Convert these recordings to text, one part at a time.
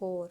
4।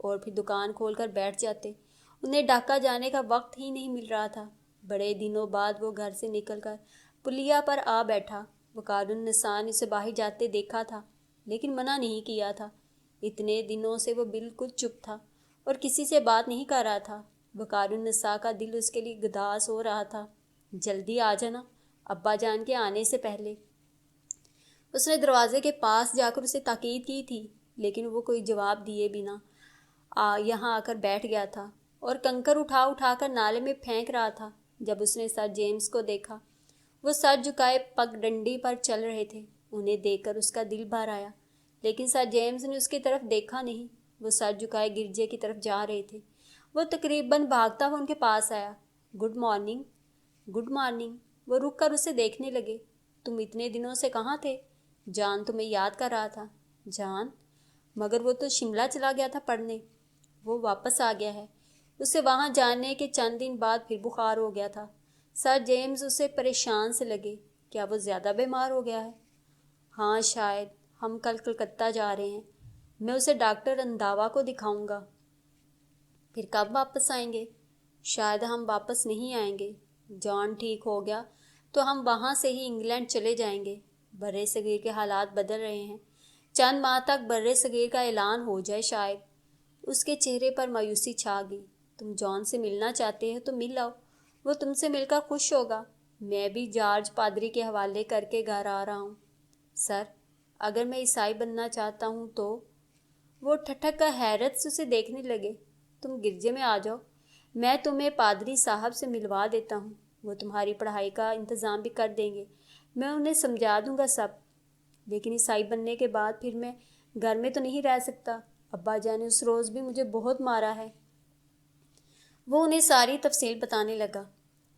اور پھر دکان کھول کر بیٹھ جاتے۔ انہیں ڈھاکہ جانے کا وقت ہی نہیں مل رہا تھا۔ بڑے دنوں بعد وہ گھر سے نکل کر پلیا پر آ بیٹھا۔ وقار النساء نے اسے باہر جاتے دیکھا تھا لیکن منع نہیں کیا تھا۔ اتنے دنوں سے وہ بالکل چپ تھا اور کسی سے بات نہیں کر رہا تھا۔ وقار النساء کا دل اس کے لیے گداس ہو رہا تھا۔ جلدی آ جانا ابا جان کے آنے سے پہلے۔ اس نے دروازے کے پاس جا کر اسے تاکید کی تھی لیکن وہ کوئی جواب دیے بنا یہاں آ کر بیٹھ گیا تھا اور کنکر اٹھا اٹھا کر نالے میں پھینک رہا تھا۔ جب اس نے سر جیمز کو دیکھا، وہ سر جھکائے پگ ڈنڈی پر چل رہے تھے۔ انہیں دیکھ کر اس کا دل بھر آیا لیکن سر جیمز نے اس کی طرف دیکھا نہیں۔ وہ سر جھکائے گرجے کی طرف جا رہے تھے۔ وہ تقریباً بھاگتا ہوا ان کے پاس آیا۔ Good morning, good morning. وہ رک کر اسے دیکھنے لگے۔ تم اتنے دنوں سے کہاں تھے؟ جان تمہیں یاد کر رہا تھا۔ جان؟ مگر وہ تو شملہ چلا گیا تھا پڑھنے۔ وہ واپس آ گیا ہے۔ اسے وہاں جانے کے چند دن بعد پھر بخار ہو گیا تھا۔ سر جیمز اسے پریشان سے لگے۔ کیا وہ زیادہ بیمار ہو گیا ہے؟ ہاں شاید۔ ہم کل کلکتہ جا رہے ہیں۔ میں اسے ڈاکٹر رنداوا کو دکھاؤں گا۔ پھر کب واپس آئیں گے؟ شاید ہم واپس نہیں آئیں گے۔ جان ٹھیک ہو گیا تو ہم وہاں سے ہی انگلینڈ چلے جائیں گے۔ برِ صغیر کے حالات بدل رہے ہیں۔ چند ماہ تک برِ صغیر کا اعلان ہو جائے شاید۔ اس کے چہرے پر مایوسی چھا گئی۔ تم جان سے ملنا چاہتے ہو تو مل آؤ، وہ تم سے مل کر خوش ہوگا۔ میں بھی جارج پادری کے حوالے کر کے گھر آ رہا ہوں۔ سر، اگر میں عیسائی بننا چاہتا ہوں تو؟ وہ ٹھٹک کر حیرت سے اسے دیکھنے لگے۔ تم گرجے میں آ جاؤ، میں تمہیں پادری صاحب سے ملوا دیتا ہوں۔ وہ تمہاری پڑھائی کا انتظام بھی کر دیں گے۔ میں انہیں سمجھا دوں گا سب۔ لیکن عیسائی بننے کے بعد پھر میں گھر میں تو نہیں رہ سکتا۔ ابا جان نے اس روز بھی مجھے بہت مارا ہے۔ وہ انہیں ساری تفصیل بتانے لگا۔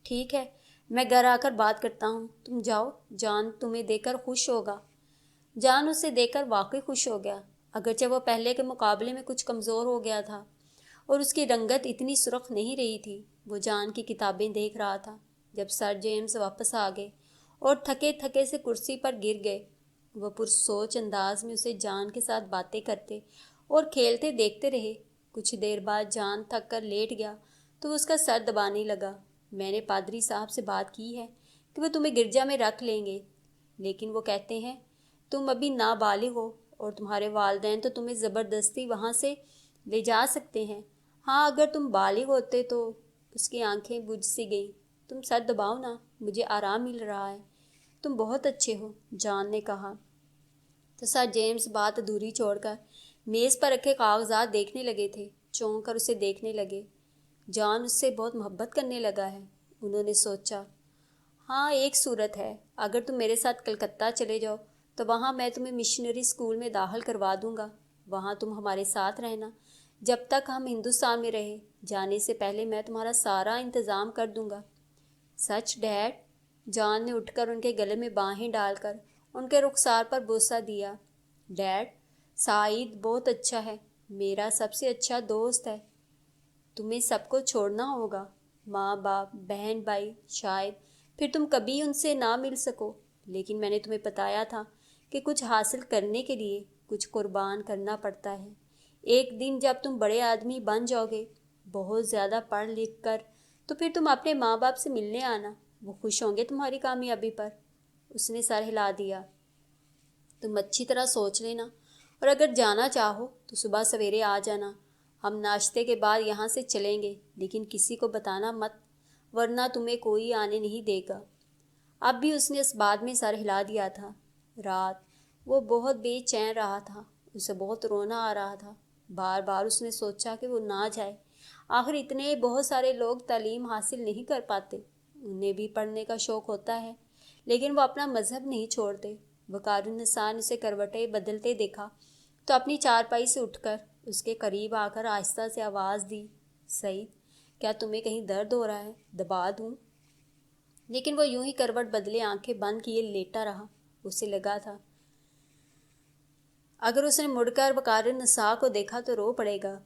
ٹھیک ہے، میں گھر آ کر بات کرتا ہوں، تم جاؤ۔ جان تمہیں دیکھ کر خوش ہوگا۔ جان اسے دیکھ کر واقعی خوش ہو گیا، اگرچہ وہ پہلے کے مقابلے میں کچھ کمزور ہو گیا تھا اور اس کی رنگت اتنی سرخ نہیں رہی تھی۔ وہ جان کی کتابیں دیکھ رہا تھا۔ جب سر جیمز واپس آ گئے اور تھکے تھکے سے کرسی پر گر گئے، وہ پرسوچ انداز میں اسے جان کے ساتھ باتیں کرتے اور کھیلتے دیکھتے رہے۔ کچھ دیر بعد جان تھک کر لیٹ گیا تو وہ اس کا سر دبانے لگا۔ میں نے پادری صاحب سے بات کی ہے کہ وہ تمہیں گرجا میں رکھ لیں گے، لیکن وہ کہتے ہیں تم ابھی نابالغ ہو اور تمہارے والدین تو تمہیں زبردستی وہاں سے لے جا سکتے ہیں۔ ہاں اگر تم بالغ ہوتے تو۔ اس کی آنکھیں بجھ سی گئیں۔ تم سر دباؤ نا، مجھے آرام مل رہا ہے۔ تم بہت اچھے ہو، جان نے کہا۔ تو سر جیمز بات ادھوری چھوڑ کر میز پر رکھے کاغذات دیکھنے لگے تھے۔ چونک کر اسے دیکھنے لگے۔ جان اس سے بہت محبت کرنے لگا ہے، انہوں نے سوچا۔ ہاں ایک صورت ہے، اگر تم میرے ساتھ کلکتہ چلے جاؤ تو وہاں میں تمہیں مشنری اسکول میں داخل کروا دوں گا۔ وہاں تم ہمارے ساتھ رہنا جب تک ہم ہندوستان میں رہیں۔ جانے سے پہلے میں تمہارا سارا انتظام کر دوں گا۔ سچ ڈیڈ؟ جان نے اٹھ کر ان کے گلے میں باہیں ڈال کر ان کے رخسار پر بوسہ دیا۔ ڈیڈ، سعید بہت اچھا ہے، میرا سب سے اچھا دوست ہے۔ تمہیں سب کو چھوڑنا ہوگا، ماں باپ، بہن بھائی، شاید پھر تم کبھی ان سے نہ مل سکو، لیکن میں نے تمہیں بتایا تھا کہ کچھ حاصل کرنے کے لیے کچھ قربان کرنا پڑتا ہے۔ ایک دن جب تم بڑے آدمی بن جاؤ گے، بہت زیادہ پڑھ لکھ کر، تو پھر تم اپنے ماں باپ سے ملنے آنا، وہ خوش ہوں گے تمہاری کامیابی پر۔ اس نے سر ہلا دیا۔ تم اچھی طرح سوچ لینا اور اگر جانا چاہو تو صبح سویرے آ جانا۔ ہم ناشتے کے بعد یہاں سے چلیں گے، لیکن کسی کو بتانا مت، ورنہ تمہیں کوئی آنے نہیں دے گا۔ اب بھی اس نے اس بات میں سر ہلا دیا تھا۔ رات وہ بہت بے چین رہا تھا، اسے بہت رونا آ رہا تھا۔ بار بار اس نے سوچا کہ وہ نہ جائے۔ آخر اتنے بہت سارے لوگ تعلیم حاصل نہیں کر پاتے، انہیں بھی پڑھنے کا شوق ہوتا ہے، لیکن وہ اپنا مذہب نہیں چھوڑتے۔ وقار النساء نے اسے کروٹیں بدلتے دیکھا تو اپنی چارپائی سے اٹھ کر اس کے قریب آ کر آہستہ سے آواز دی، سعید، کیا تمہیں کہیں درد ہو رہا ہے؟ دبا دوں؟ لیکن وہ یوں ہی کروٹ بدلے آنکھیں بند کیے لیٹا رہا۔ اسے لگا تھا اگر اس نے مڑ کر وقار النساء کو دیکھا تو رو پڑے گا۔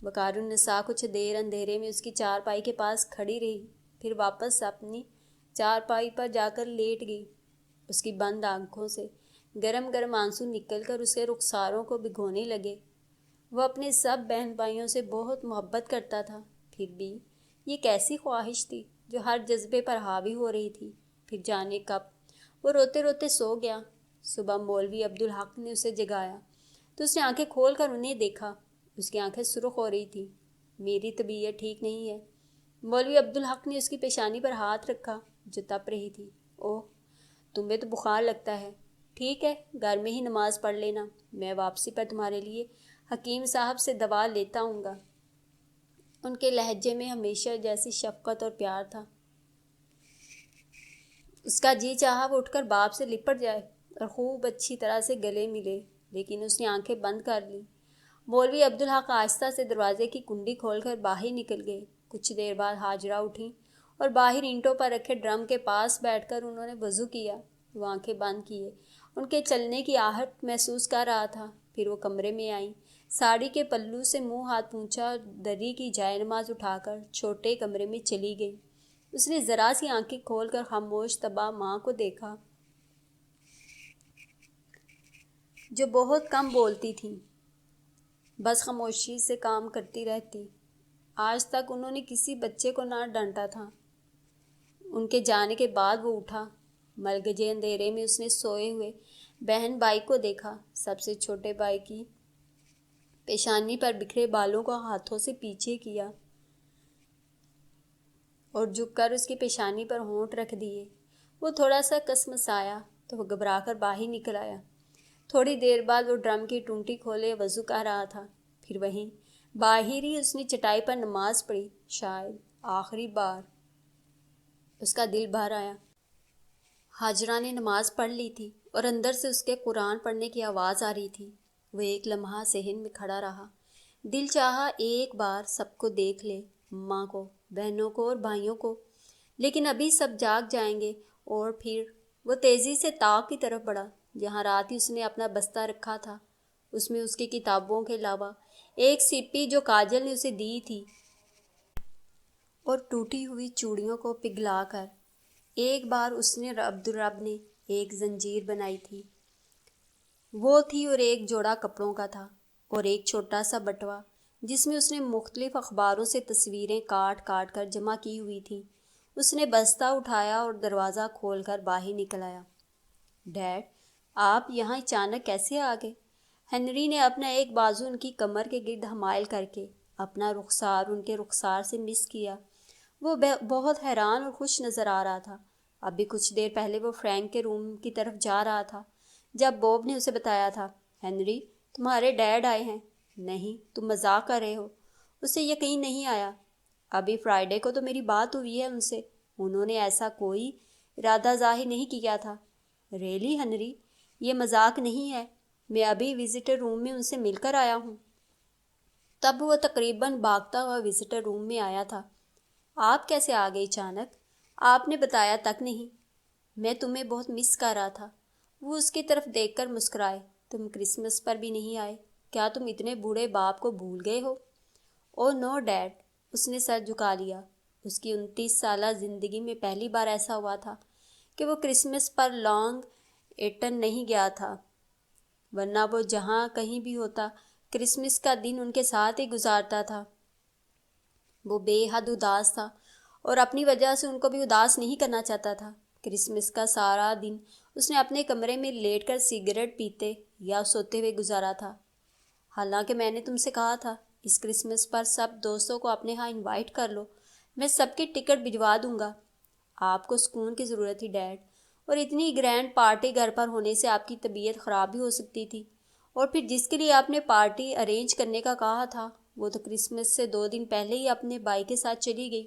وقار النساء کچھ دیر اندھیرے میں اس کی چارپائی کے پاس کھڑی رہی، پھر واپس اپنی چارپائی پر جا کر لیٹ گئی۔ اس کی بند آنکھوں سے گرم گرم آنسو نکل کر اس کے رخساروں کو بھگونے لگے۔ وہ اپنے سب بہن بھائیوں سے بہت محبت کرتا تھا، پھر بھی یہ کیسی خواہش تھی جو ہر جذبے پر حاوی ہو رہی تھی؟ پھر جانے کب وہ روتے روتے سو گیا۔ صبح مولوی عبدالحق نے اسے جگایا تو اس نے آنکھیں کھول کر انہیں دیکھا۔ اس کی آنکھیں سرخ ہو رہی تھیں۔ میری طبیعت ٹھیک نہیں ہے۔ مولوی عبدالحق نے اس کی پیشانی پر ہاتھ رکھا جو تپ رہی تھی۔ اوہ، تمہیں تو بخار لگتا ہے۔ ٹھیک ہے، گھر میں ہی نماز پڑھ لینا، میں واپسی پر تمہارے لیے حکیم صاحب سے دوا لیتا ہوں گا۔ ان کے لہجے میں ہمیشہ جیسی شفقت اور پیار تھا۔ اس کا جی چاہا وہ اٹھ کر باپ سے لپٹ جائے اور خوب اچھی طرح سے گلے ملے، لیکن اس نے آنکھیں بند کر لیں۔ مولوی عبدالحق آہستہ سے دروازے کی کنڈی کھول کر باہر نکل گئے۔ کچھ دیر بعد ہاجرہ اٹھیں اور باہر اینٹوں پر رکھے ڈرم کے پاس بیٹھ کر انہوں نے وضو کیا۔ وہ آنکھیں بند کیے، ان کے چلنے کی آہٹ محسوس کر رہا تھا۔ پھر وہ کمرے میں آئیں، ساڑی کے پلو سے منہ ہاتھ پونچھا اور دری کی جائے نماز اٹھا کر چھوٹے کمرے میں چلی گئی۔ اس نے ذرا سی آنکھیں کھول کر خاموش تباہ ماں کو دیکھا جو بہت کم بولتی تھی، بس خاموشی سے کام کرتی رہتی۔ آج تک انہوں نے کسی بچے کو نہ ڈانٹا تھا۔ ان کے جانے کے بعد وہ اٹھا۔ ملگجے اندھیرے میں اس نے سوئے ہوئے بہن بھائی کو دیکھا۔ سب سے چھوٹے بھائی کی پیشانی پر بکھرے بالوں کو ہاتھوں سے پیچھے کیا اور جھک کر اس کی پیشانی پر ہونٹ رکھ دیے۔ وہ تھوڑا سا کسمسایا تو وہ گھبرا کر باہر نکل آیا۔ تھوڑی دیر بعد وہ ڈرم کی ٹونٹی کھولے وضو کر رہا تھا۔ پھر وہیں باہر ہی اس نے چٹائی پر نماز پڑھی، شاید آخری بار۔ اس کا دل بھر آیا۔ ہاجرہ نے نماز پڑھ لی تھی اور اندر سے اس کے قرآن پڑھنے کی آواز آ رہی تھی۔ وہ ایک لمحہ صحن میں کھڑا رہا۔ دل چاہا ایک بار سب کو دیکھ لے، ماں کو، بہنوں کو اور بھائیوں کو، لیکن ابھی سب جاگ جائیں گے۔ اور پھر وہ تیزی سے طاق کی طرف بڑھا جہاں رات ہی اس نے اپنا بستہ رکھا تھا۔ اس میں اس کی کتابوں کے علاوہ ایک سیپی جو کاجل نے اسے دی تھی اور ٹوٹی ہوئی چوڑیوں کو پگھلا کر ایک بار اس نے عبدالرب نے ایک زنجیر بنائی تھی، وہ تھی، اور ایک جوڑا کپڑوں کا تھا اور ایک چھوٹا سا بٹوا جس میں اس نے مختلف اخباروں سے تصویریں کاٹ کاٹ کر جمع کی ہوئی تھیں۔ اس نے بستہ اٹھایا اور دروازہ کھول کر باہر نکل آیا۔ ڈیڈ، آپ یہاں اچانک کیسے آ گئے؟ ہنری نے اپنا ایک بازو ان کی کمر کے گرد حمائل کر کے اپنا رخسار ان کے رخسار سے مس کیا۔ وہ بہت حیران اور خوش نظر آ رہا تھا۔ ابھی کچھ دیر پہلے وہ فرینک کے روم کی طرف جا رہا تھا جب بوب نے اسے بتایا تھا، ہنری، تمہارے ڈیڈ آئے ہیں۔ نہیں، تم مذاق کر رہے ہو۔ اسے یقین نہیں آیا۔ ابھی فرائیڈے کو تو میری بات ہوئی ہے ان سے، انہوں نے ایسا کوئی ارادہ ظاہر نہیں کیا تھا۔ ریلی ہنری، یہ مذاق نہیں ہے، میں ابھی وزٹر روم میں ان سے مل کر آیا ہوں۔ تب وہ تقریباً بھاگتا ہوا وزٹر روم میں آیا تھا۔ آپ کیسے آ گئے اچانک؟ آپ نے بتایا تک نہیں۔ میں تمہیں بہت مس کر رہا تھا۔ وہ اس کی طرف دیکھ کر مسکرائے۔ تم کرسمس پر بھی نہیں آئے، کیا تم اتنے بوڑھے باپ کو بھول گئے ہو؟ او نو ڈیڈ، اس نے سر جھکا لیا۔ اس کی 29 سالہ زندگی میں پہلی بار ایسا ہوا تھا کہ وہ کرسمس پر لانگ ایٹن نہیں گیا تھا، ورنہ وہ جہاں کہیں بھی ہوتا کرسمس کا دن ان کے ساتھ ہی گزارتا تھا۔ وہ بے حد اداس تھا اور اپنی وجہ سے ان کو بھی اداس نہیں کرنا چاہتا تھا۔ کرسمس کا سارا دن اس نے اپنے کمرے میں لیٹ کر سگریٹ پیتے یا سوتے ہوئے گزارا تھا۔ حالانکہ میں نے تم سے کہا تھا اس کرسمس پر سب دوستوں کو اپنے ہاں انوائٹ کر لو، میں سب کی ٹکٹ بھجوا دوں گا۔ آپ کو سکون کی ضرورت تھی ڈیڈ، اور اتنی گرینڈ پارٹی گھر پر ہونے سے آپ کی طبیعت خراب بھی ہو سکتی تھی۔ اور پھر جس کے لیے آپ نے پارٹی ارینج کرنے کا کہا تھا وہ تو کرسمس سے 2 دن پہلے ہی اپنے بھائی کے ساتھ چلی گئی۔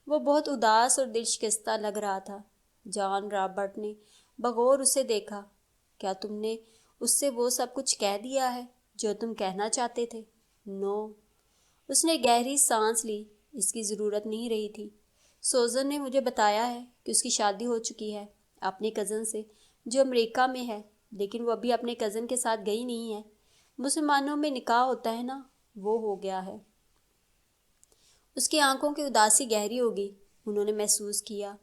وہ بہت اداس اور دل شکستہ لگ رہا تھا۔ جان رابرٹ نے بغور اسے دیکھا۔ کیا تم نے اس سے وہ سب کچھ کہہ دیا ہے جو تم کہنا چاہتے تھے؟ نو۔ اس نے گہری سانس لی۔ اس کی ضرورت نہیں رہی تھی۔ سوزن نے مجھے بتایا ہے کہ اس کی شادی ہو چکی ہے اپنے کزن سے جو امریکہ میں ہے، لیکن وہ ابھی اپنے کزن کے ساتھ گئی نہیں ہے۔ مسلمانوں میں نکاح ہوتا ہے نا، وہ ہو گیا ہے۔ اس کی آنکھوں کی اداسی گہری ہو گئی۔ انہوں نے محسوس کیا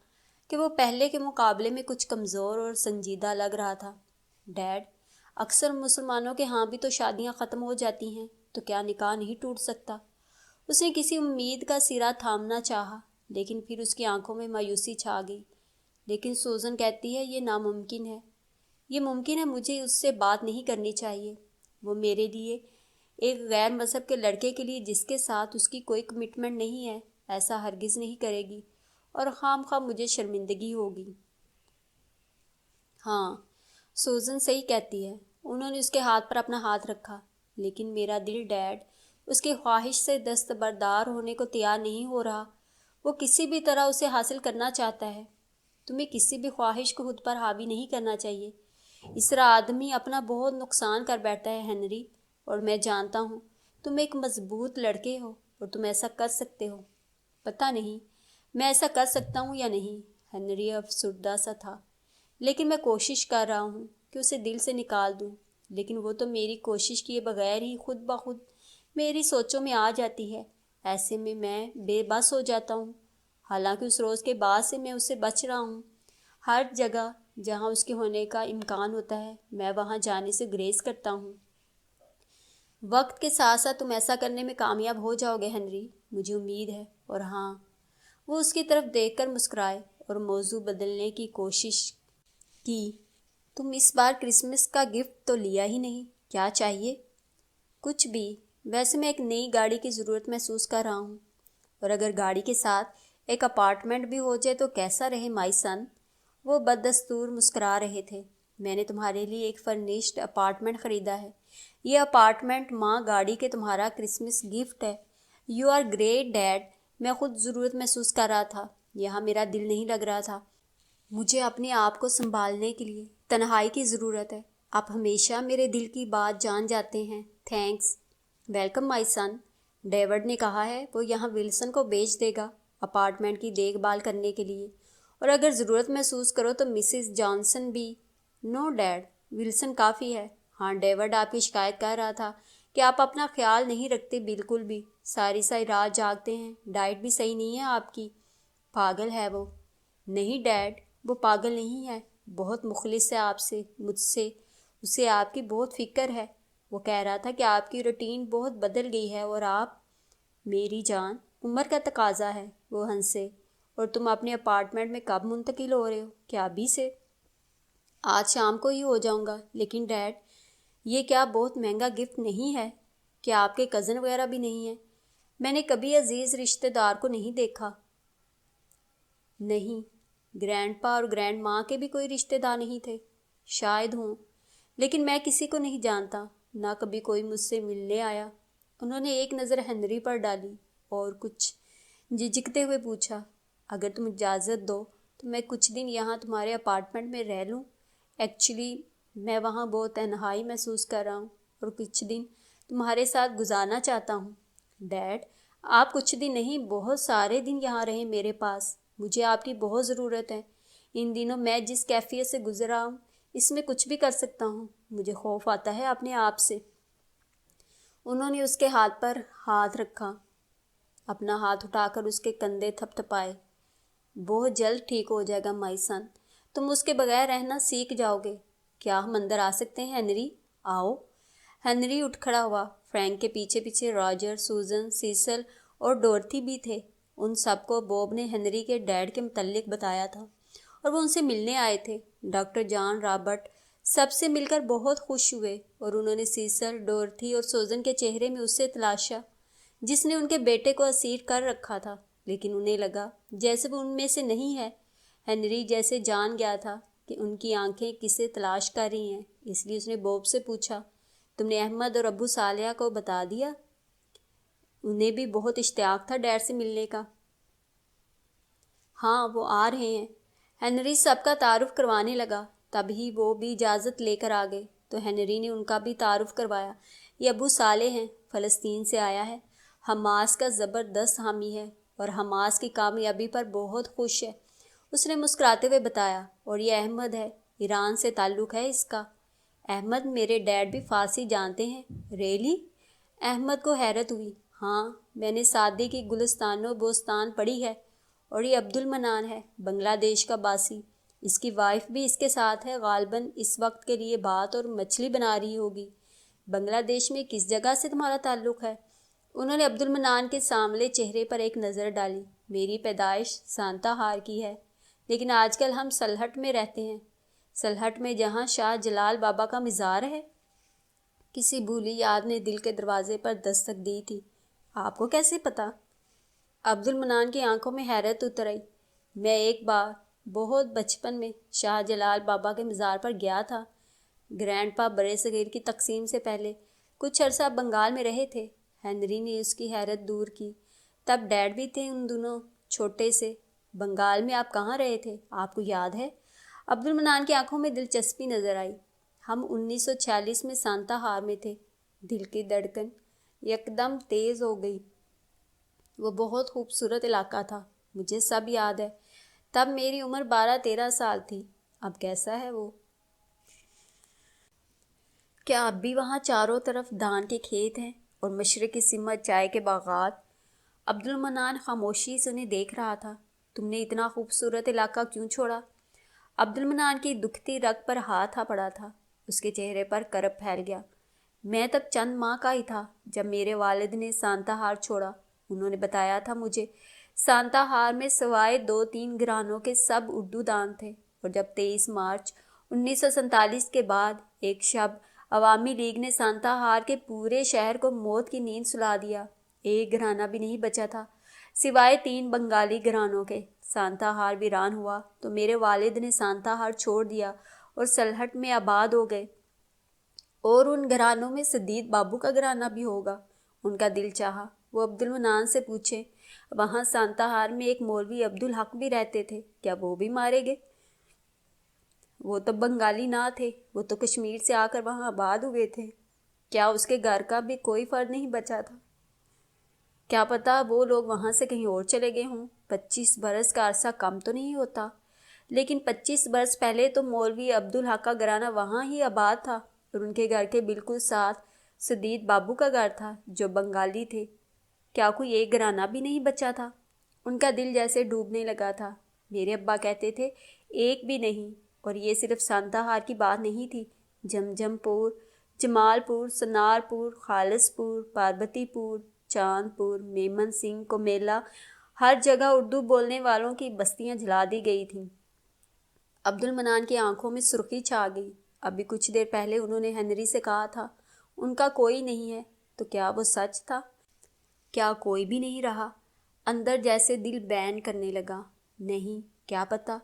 کہ وہ پہلے کے مقابلے میں کچھ کمزور اور سنجیدہ لگ رہا تھا۔ ڈیڈ، اکثر مسلمانوں کے ہاں بھی تو شادیاں ختم ہو جاتی ہیں، تو کیا نکاح نہیں ٹوٹ سکتا؟ اس نے کسی امید کا سرا تھامنا چاہا، لیکن پھر اس کی آنکھوں میں مایوسی چھا گئی۔ لیکن سوزن کہتی ہے یہ ناممکن ہے۔ یہ ممکن ہے، مجھے اس سے بات نہیں کرنی چاہیے۔ وہ میرے لیے، ایک غیر مذہب کے لڑکے کے لیے جس کے ساتھ اس کی کوئی کمٹمنٹ نہیں ہے، ایسا ہرگز نہیں کرے گی، اور خام خواہ مجھے شرمندگی ہوگی۔ ہاں، سوزن صحیح کہتی ہے۔ انہوں نے اس کے ہاتھ پر اپنا ہاتھ رکھا۔ لیکن میرا دل ڈیڈ اس کی خواہش سے دستبردار ہونے کو تیار نہیں ہو رہا۔ وہ کسی بھی طرح اسے حاصل کرنا چاہتا ہے۔ تمہیں کسی بھی خواہش کو خود پر حاوی نہیں کرنا چاہیے۔ اس طرح آدمی اپنا بہت نقصان کر بیٹھتا ہے ہنری، اور میں جانتا ہوں تم ایک مضبوط لڑکے ہو اور تم ایسا کر سکتے ہو۔ پتہ نہیں میں ایسا کر سکتا ہوں یا نہیں۔ ہنری افسردہ سا تھا۔ لیکن میں کوشش کر رہا ہوں کہ اسے دل سے نکال دوں، لیکن وہ تو میری کوشش کیے بغیر ہی خود بخود میری سوچوں میں آ جاتی ہے۔ ایسے میں بے بس ہو جاتا ہوں۔ حالانکہ اس روز کے بعد سے میں اس سے بچ رہا ہوں۔ ہر جگہ جہاں اس کے ہونے کا امکان ہوتا ہے میں وہاں جانے سے گریز کرتا ہوں۔ وقت کے ساتھ ساتھ تم ایسا کرنے میں کامیاب ہو جاؤ گے ہنری، مجھے امید ہے۔ اور ہاں، وہ اس کی طرف دیکھ کر مسکرائے اور موضوع بدلنے کی کوشش کی۔ تم اس بار کرسمس کا گفٹ تو لیا ہی نہیں، کیا چاہیے؟ کچھ بھی۔ ویسے میں ایک نئی گاڑی کی ضرورت محسوس کر رہا ہوں، اور اگر گاڑی کے ساتھ ایک اپارٹمنٹ بھی ہو جائے تو کیسا رہے مائی سن؟ وہ بددستور مسکرا رہے تھے۔ میں نے تمہارے لیے ایک فرنیشڈ اپارٹمنٹ خریدا ہے۔ یہ اپارٹمنٹ ماں گاڑی کے تمہارا کرسمس گفٹ ہے۔ You are great dad. میں خود ضرورت محسوس کر رہا تھا۔ یہاں میرا دل نہیں لگ رہا تھا۔ مجھے اپنے آپ کو سنبھالنے کے لیے تنہائی کی ضرورت ہے۔ آپ ہمیشہ میرے دل کی بات جان جاتے ہیں۔ تھینکس۔ ویلکم مائی سن، ڈیوڈ نے کہا ہے وہ یہاں ولسن کو بھیج دے گا اپارٹمنٹ کی دیکھ بھال کرنے کے لیے، اور اگر ضرورت محسوس کرو تو مسز جانسن بھی۔ نو ڈیڈ، ولسن کافی ہے۔ ہاں، ڈیوڈ آپ کی شکایت کر رہا تھا کہ آپ اپنا خیال نہیں رکھتے بالکل بھی، ساری رات جاگتے ہیں، ڈائٹ بھی صحیح نہیں ہے آپ کی۔ پاگل ہے وہ۔ نہیں ڈیڈ، وہ پاگل نہیں ہے، بہت مخلص ہے آپ سے، مجھ سے، اسے آپ کی بہت فکر ہے۔ وہ کہہ رہا تھا کہ آپ کی روٹین بہت بدل گئی ہے اور آپ، میری جان، عمر کا تقاضا ہے۔ وہ ہنسے۔ اور تم اپنے اپارٹمنٹ میں کب منتقل ہو رہے ہو؟ کیا ابھی سے؟ آج شام کو ہی ہو جاؤں گا۔ لیکن ڈیڈ، یہ کیا بہت مہنگا گفٹ نہیں ہے؟ کیا آپ کے کزن وغیرہ بھی نہیں ہیں؟ میں نے کبھی عزیز رشتہ دار کو نہیں دیکھا۔ نہیں، گرینڈ پا اور گرینڈ ماں کے بھی کوئی رشتہ دار نہیں تھے؟ شاید ہوں، لیکن میں کسی کو نہیں جانتا، نہ کبھی کوئی مجھ سے ملنے آیا۔ انہوں نے ایک نظر ہنری پر ڈالی اور کچھ جھجکتے ہوئے پوچھا، اگر تم اجازت دو تو میں کچھ دن یہاں تمہارے اپارٹمنٹ میں رہ لوں؟ ایکچولی میں وہاں بہت تنہائی محسوس کر رہا ہوں اور کچھ دن تمہارے ساتھ گزارنا چاہتا ہوں۔ ڈیڈ، آپ کچھ دن نہیں، بہت سارے دن یہاں رہیں میرے پاس۔ مجھے آپ کی بہت ضرورت ہے۔ ان دنوں میں جس کیفیت سے گزر رہا ہوں اس میں کچھ بھی کر سکتا ہوں۔ مجھے خوف آتا ہے اپنے آپ سے۔ انہوں نے اس کے ہاتھ پر ہاتھ رکھا، اپنا ہاتھ اٹھا کر اس کے کندھے تھپ تھپائے۔ بہت جلد ٹھیک ہو جائے گا مائی سن، تم اس کے بغیر رہنا سیکھ جاؤ گے۔ کیا ہم اندر آ سکتے ہیں ہنری؟ آؤ۔ ہنری اٹھ کھڑا ہوا۔ فرینک کے پیچھے پیچھے راجر، سوزن، سیسل اور ڈورتھی بھی تھے۔ ان سب کو بوب نے ہنری کے ڈیڈ کے متعلق بتایا تھا اور وہ ان سے ملنے آئے تھے۔ ڈاکٹر جان رابرٹ سب سے مل کر بہت خوش ہوئے، اور انہوں نے سیسل، ڈورتھی اور سوزن کے چہرے میں اسے تلاشا جس نے ان کے بیٹے کو اسیر کر رکھا تھا، لیکن انہیں لگا جیسے وہ ان میں سے نہیں ہے۔ ہنری جیسے جان گیا تھا کہ ان کی آنکھیں کسے تلاش کر رہی ہیں، اس لیے اس نے بوب سے پوچھا، تم نے احمد اور ابو صالحہ کو بتا دیا؟ انہیں بھی بہت اشتیاق تھا ڈیڈ سے ملنے کا۔ ہاں، وہ آ رہے ہیں۔ ہنری سب کا تعارف کروانے لگا۔ تبھی وہ بھی اجازت لے کر آ گئے تو ہنری نے ان کا بھی تعارف کروایا۔ یہ ابو صالح ہیں، فلسطین سے آیا ہے، حماس کا زبردست حامی ہے اور حماس کی کامیابی پر بہت خوش ہے، اس نے مسکراتے ہوئے بتایا۔ اور یہ احمد ہے، ایران سے تعلق ہے اس کا۔ احمد، میرے ڈیڈ بھی فارسی جانتے ہیں؟ ریلی؟ احمد کو حیرت ہوئی۔ ہاں، میں نے سعدی کی گلستان و بوستان پڑھی ہے۔ اور یہ عبد المنان ہے، بنگلہ دیش کا باسی، اس کی وائف بھی اس کے ساتھ ہے، غالباً اس وقت کے لیے بھات اور مچھلی بنا رہی ہوگی۔ بنگلہ دیش میں کس جگہ سے تمہارا تعلق ہے؟ انہوں نے عبد المنان کے سامنے چہرے پر ایک نظر ڈالی۔ میری پیدائش سانتا ہار کی ہے، لیکن آج کل ہم سلہٹ میں رہتے ہیں۔ سلہٹ میں جہاں شاہ جلال بابا کا مزار ہے؟ کسی بھولی یاد نے دل کے دروازے پر دستک دی تھی۔ آپ کو کیسے پتا؟ عبد المنان کی آنکھوں میں حیرت اتر آئی۔ میں ایک بار بہت بچپن میں شاہ جلال بابا کے مزار پر گیا تھا۔ گرینڈ پا برے صغیر کی تقسیم سے پہلے کچھ عرصہ بنگال میں رہے تھے۔ ہنری نے اس کی حیرت دور کی۔ تب ڈیڈ بھی تھے ان دنوں چھوٹے سے۔ بنگال میں آپ کہاں رہے تھے؟ آپ کو یاد ہے؟ عبد المنان کی آنکھوں میں دلچسپی نظر آئی۔ ہم 1946 میں سانتا ہار میں تھے۔ دل کی دھڑکن یکدم تیز ہو گئی۔ وہ بہت خوبصورت علاقہ تھا، مجھے سب یاد ہے۔ تب میری عمر 12-13 سال تھی۔ اب کیسا ہے وہ؟ کیا اب بھی وہاں چاروں طرف دھان کے کھیت ہیں اور مشرقی سمت چائے کے باغات؟ عبد المنان خاموشی سے انہیں دیکھ رہا تھا۔ تم نے اتنا خوبصورت علاقہ کیوں چھوڑا؟ عبد المنان کی دکھتی رگ پر ہاتھ آ پڑا تھا۔ اس کے چہرے پر کرب پھیل گیا۔ میں تب چند ماہ کا ہی تھا جب میرے والد نے سانتا ہار چھوڑا۔ انہوں نے بتایا تھا مجھے، سانتا ہار میں سوائے 2-3 گھرانوں کے سب اردو دان تھے، اور جب 23 مارچ 1947 کے بعد ایک شب عوامی لیگ نے سانتا ہار کے پورے شہر کو موت کی نیند سلا دیا، ایک گھرانہ بھی نہیں بچا تھا سوائے 3 بنگالی گھرانوں کے۔ سانتا ہار ویران ہوا تو میرے والد نے سانتا ہار چھوڑ دیا اور سلہٹ میں آباد ہو گئے۔ اور ان گھرانوں میں سدید بابو کا گھرانہ بھی ہوگا۔ ان کا دل چاہا وہ عبد المنان سے پوچھے، وہاں سانتا ہار میں ایک مولوی عبدالحق بھی رہتے تھے، کیا وہ بھی مارے گئے؟ وہ تو بنگالی نہ تھے، وہ تو کشمیر سے آ کر وہاں آباد ہوئے تھے۔ کیا اس کے گھر کا بھی کوئی فرد نہیں بچا تھا؟ کیا پتہ وہ لوگ وہاں سے کہیں اور چلے گئے ہوں۔ 25 برس کا عرصہ کم تو نہیں ہوتا، لیکن 25 برس پہلے تو مولوی عبدالحق کا گھرانہ وہاں ہی آباد تھا، اور ان کے گھر کے بالکل ساتھ سدید بابو کا گھر تھا جو بنگالی تھے۔ کیا کوئی ایک گھرانہ بھی نہیں بچا تھا؟ ان کا دل جیسے ڈوبنے لگا تھا۔ میرے ابا کہتے تھے ایک بھی نہیں، اور یہ صرف سانتا ہار کی بات نہیں تھی۔ جمجم پور، جمال پور، سنار پور، خالص پور، پاربتی پور، چاند پور، میمن سنگھ، کومیلا، ہر جگہ اردو بولنے والوں کی بستیاں جلا دی گئی تھیں۔ عبد المنان کی آنکھوں میں سرخی چھا گئی۔ ابھی کچھ دیر پہلے انہوں نے ہنری سے کہا تھا ان کا کوئی نہیں ہے، تو کیا وہ سچ تھا؟ کیا کوئی بھی نہیں رہا؟ اندر جیسے دل بین کرنے لگا۔ نہیں، کیا پتہ،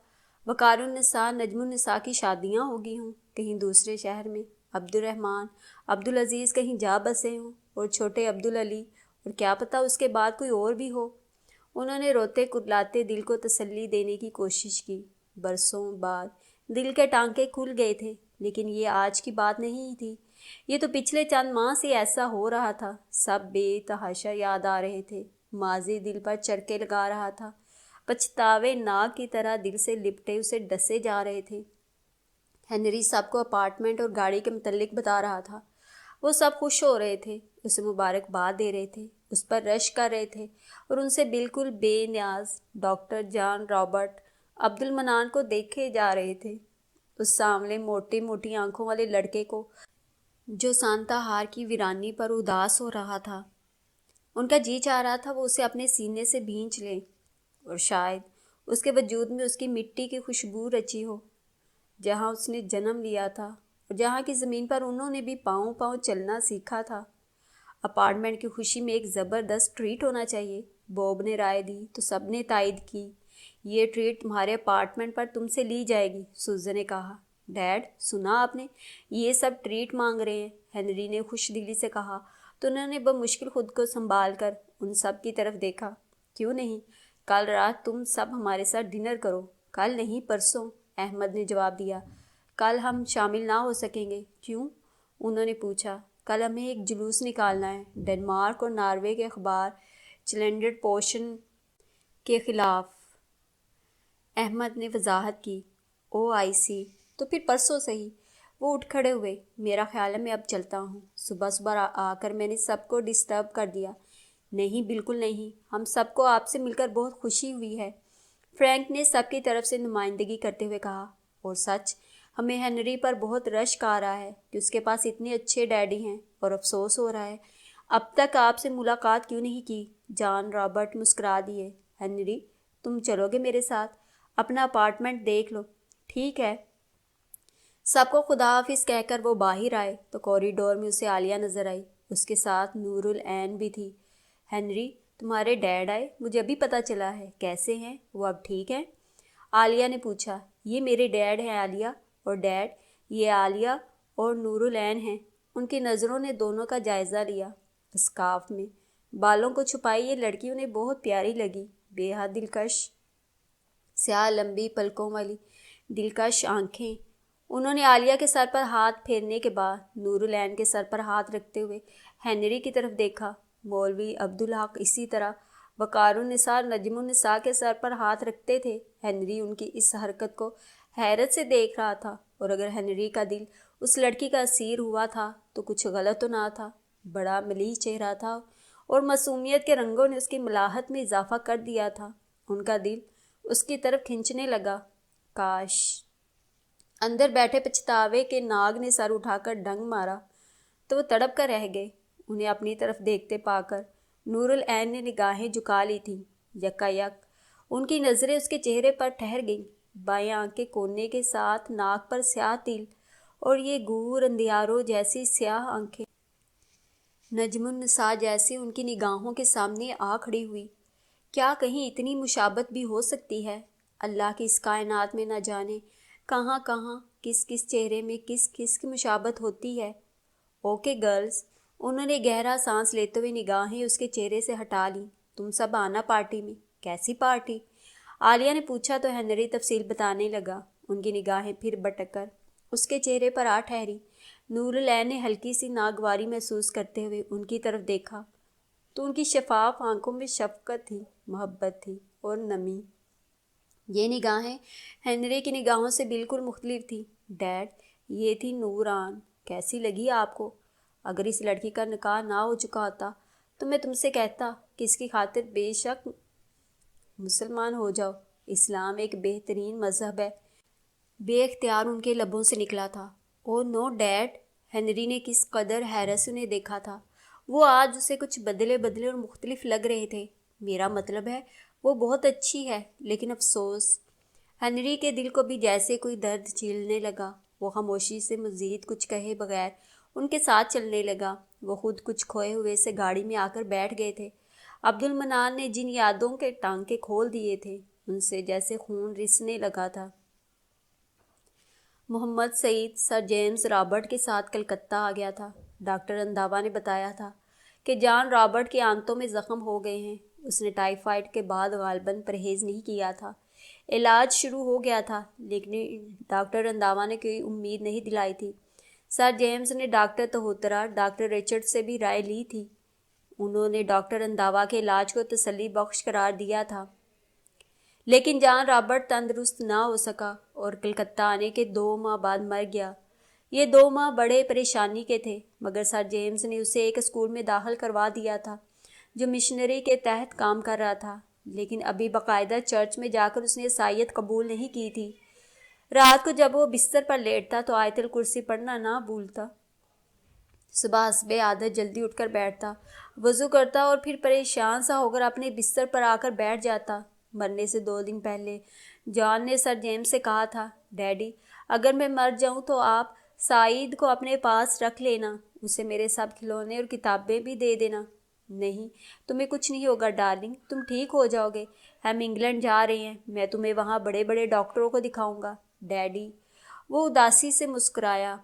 وقار النساء، نجم النساء کی شادیاں ہوگی ہوں کہیں دوسرے شہر میں، عبد الرحمن، عبدالعزیز کہیں جا بسے ہوں، اور چھوٹے عبدالعلی، اور کیا پتہ اس کے بعد کوئی اور بھی ہو۔ انہوں نے روتے کٹلاتے دل کو تسلی دینے کی کوشش کی۔ برسوں بعد دل کے ٹانکے کھل گئے تھے، لیکن یہ آج کی بات نہیں تھی، یہ تو پچھلے چند ماہ سے ایسا ہو رہا تھا۔ سب بے تحاشا یاد آ رہے تھے، ماضی دل پر چرکے لگا رہا تھا، پچھتاوے ناگ کی طرح دل سے لپٹے اسے ڈسے جا رہے تھے۔ ہنری سب کو اپارٹمنٹ اور گاڑی کے متعلق بتا رہا تھا۔ وہ سب خوش ہو رہے تھے، اسے مبارکباد دے رہے تھے، اس پر رشک کر رہے تھے، اور ان سے بالکل بے نیاز ڈاکٹر جان رابرٹ عبد المنان کو دیکھے جا رہے تھے، اس سانولے موٹی موٹی آنکھوں والے لڑکے کو جو سانتا ہار کی ویرانی پر اداس ہو رہا تھا۔ ان کا جی چاہ رہا تھا وہ اسے اپنے سینے سے بھینچ لیں، اور شاید اس کے وجود میں اس کی مٹی کی خوشبو رچی ہو، جہاں اس نے جنم لیا تھا، اور جہاں کی زمین پر انہوں نے بھی پاؤں پاؤں چلنا سیکھا تھا۔ اپارٹمنٹ کی خوشی میں ایک زبردست ٹریٹ ہونا چاہیے، بوب نے رائے دی تو سب نے تائید کی۔ یہ ٹریٹ تمہارے اپارٹمنٹ پر تم سے لی جائے گی، سوزن نے کہا۔ ڈیڈ، سنا آپ نے، یہ سب ٹریٹ مانگ رہے ہیں، ہنری نے خوش دلی سے کہا، تو انہوں نے بمشکل خود کو سنبھال کر ان سب کی طرف دیکھا۔ کیوں نہیں، کل رات تم سب ہمارے ساتھ ڈنر کرو۔ کل نہیں، پرسوں، احمد نے جواب دیا۔ کل ہم شامل نہ ہو سکیں گے، کیوں؟ انہوں نے پوچھا۔ کل ہمیں ایک جلوس نکالنا ہے، ڈنمارک اور ناروے کے اخبار چلنڈرڈ پوشن کے خلاف، احمد نے وضاحت کی۔ او آئی سی، تو پھر پرسوں صحیح۔ وہ اٹھ کھڑے ہوئے۔ میرا خیال ہے میں اب چلتا ہوں، صبح صبح آ کر میں نے سب کو ڈسٹرب کر دیا۔ نہیں، بالکل نہیں، ہم سب کو آپ سے مل کر بہت خوشی ہوئی ہے، فرینک نے سب کی طرف سے نمائندگی کرتے ہوئے کہا۔ اور سچ، ہمیں ہنری پر بہت رشک آ رہا ہے کہ اس کے پاس اتنے اچھے ڈیڈی ہیں۔ اور افسوس ہو رہا ہے۔ اب تک آپ سے ملاقات کیوں نہیں کی؟ جان رابرٹ مسکرا دیے۔ ہنری، تم چلو گے میرے ساتھ؟ اپنا اپارٹمنٹ دیکھ لو۔ ٹھیک ہے۔ سب کو خدا حافظ کہہ کر وہ باہر آئے تو کوریڈور میں اسے عالیہ نظر آئی۔ اس کے ساتھ نور العین بھی تھی۔ ہنری، تمہارے ڈیڈ آئے؟ مجھے ابھی پتہ چلا ہے۔ کیسے ہیں وہ؟ اب ٹھیک ہیں؟ عالیہ نے پوچھا۔ یہ میرے ڈیڈ ہیں عالیہ، اور ڈیڈ یہ عالیہ اور نور العین ہیں۔ ان کی نظروں نے دونوں کا جائزہ لیا۔ اسکارف میں بالوں کو چھپائی یہ لڑکی انہیں بہت پیاری لگی، بے حد دلکش، سیاہ لمبی پلکوں والی دلکش آنکھیں۔ انہوں نے عالیہ کے سر پر ہاتھ پھیرنے کے بعد نور العین کے سر پر ہاتھ رکھتے ہوئے ہنری کی طرف دیکھا۔ مولوی عبدالحق اسی طرح وقار النساء نجم النساء کے سر پر ہاتھ رکھتے تھے۔ ہنری ان کی اس حرکت کو حیرت سے دیکھ رہا تھا، اور اگر ہنری کا دل اس لڑکی کا اسیر ہوا تھا تو کچھ غلط تو نہ تھا۔ بڑا ملیح چہرہ تھا اور معصومیت کے رنگوں نے اس کی ملاحت میں اضافہ کر دیا تھا۔ ان کا دل اس کی طرف کھنچنے لگا۔ کاش! اندر بیٹھے پچھتاوے کے ناگ نے سر اٹھا کر ڈنگ مارا تو وہ تڑپ کر رہ گئے، انہیں اپنی طرف دیکھتے پا کر۔ نور العین نے نگاہیں جھکا لی تھیں۔ یکا یک ان کی نظریں اس کے چہرے پر ٹھہر گئیں۔ بائیں آنکھ کے کونے کے ساتھ ناک پر سیاہ تل اور یہ گور اندھیاروں جیسی سیاہ آنکھیں نجم النساء جیسی ان کی نگاہوں کے سامنے آ کھڑی ہوئی۔ کیا کہیں اتنی مشابہت بھی ہو سکتی ہے؟ اللہ کی اس کائنات میں نہ جانے کہاں کہاں کس کس چہرے میں کس کس کی مشابہت ہوتی ہے۔ اوکے گرلز، انہوں نے گہرا سانس لیتے ہوئے نگاہیں اس کے چہرے سے ہٹا لیں۔ تم سب آنا پارٹی میں۔ کیسی پارٹی؟ عالیہ نے پوچھا تو ہنری تفصیل بتانے لگا۔ ان کی نگاہیں پھر بٹک کر اس کے چہرے پر آ ٹھہری۔ نور العین نے ہلکی سی ناگواری محسوس کرتے ہوئے ان کی طرف دیکھا تو ان کی شفاف آنکھوں میں شفقت تھی، محبت تھی اور نمی۔ یہ نگاہیں ہنری کی نگاہوں سے بالکل مختلف تھیں۔ ڈیڈ، یہ تھی نوران۔ کیسی لگی آپ کو؟ اگر اس لڑکی کا نکاح نہ ہو چکا ہوتا تو میں تم سے کہتا کہ اس کی خاطر بے شک مسلمان ہو جاؤ۔ اسلام ایک بہترین مذہب ہے۔ بے اختیار ان کے لبوں سے نکلا تھا۔ او نو ڈیڈ! ہنری نے کس قدر حیرت سے انہیں دیکھا تھا۔ وہ آج اسے کچھ بدلے بدلے اور مختلف لگ رہے تھے۔ میرا مطلب ہے وہ بہت اچھی ہے، لیکن افسوس۔ ہنری کے دل کو بھی جیسے کوئی درد چھیلنے لگا۔ وہ خاموشی سے مزید کچھ کہے بغیر ان کے ساتھ چلنے لگا۔ وہ خود کچھ کھوئے ہوئے سے گاڑی میں آ کر بیٹھ گئے تھے۔ عبدالمنان نے جن یادوں کے ٹانکے کھول دیے تھے ان سے جیسے خون رسنے لگا تھا۔ محمد سعید سر جیمز رابرٹ کے ساتھ کلکتہ آ گیا تھا۔ ڈاکٹر رندھاوا نے بتایا تھا کہ جان رابرٹ کے آنتوں میں زخم ہو گئے ہیں۔ اس نے ٹائیفائڈ کے بعد غالباً پرہیز نہیں کیا تھا۔ علاج شروع ہو گیا تھا، لیکن ڈاکٹر رندھاوا نے کوئی امید نہیں دلائی تھی۔ سر جیمز نے ڈاکٹر تہوترا، ڈاکٹر رچرڈ سے بھی رائے لی تھی۔ انہوں نے ڈاکٹر رندھاوا کے علاج کو تسلی بخش قرار دیا تھا، لیکن جان رابرٹ تندرست نہ ہو سکا اور کلکتہ آنے کے 2 ماہ بعد مر گیا۔ یہ 2 ماہ بڑے پریشانی کے تھے، مگر سر جیمز نے اسے ایک اسکول میں داخل کروا دیا تھا جو مشنری کے تحت کام کر رہا تھا، لیکن ابھی باقاعدہ چرچ میں جا کر اس نے عیسائیت قبول نہیں کی تھی۔ رات کو جب وہ بستر پر لیٹتا تو آیت الکرسی پڑھنا نہ بھولتا۔ صبح حسب عادت جلدی اٹھ کر بیٹھتا، وضو کرتا اور پھر پریشان سا ہو کر اپنے بستر پر آ کر بیٹھ جاتا۔ مرنے سے 2 دن پہلے جان نے سر جیمز سے کہا تھا، ڈیڈی، اگر میں مر جاؤں تو آپ سعید کو اپنے پاس رکھ لینا، اسے میرے سب کھلونے اور کتابیں بھی دے دینا۔ نہیں، تمہیں کچھ نہیں ہوگا ڈارلنگ، تم ٹھیک ہو جاؤ گے۔ ہم انگلینڈ جا رہے ہیں، میں تمہیں وہاں بڑے بڑے ڈاکٹروں کو دکھاؤں گا۔ ڈیڈی، وہ اداسی سے مسکرایا۔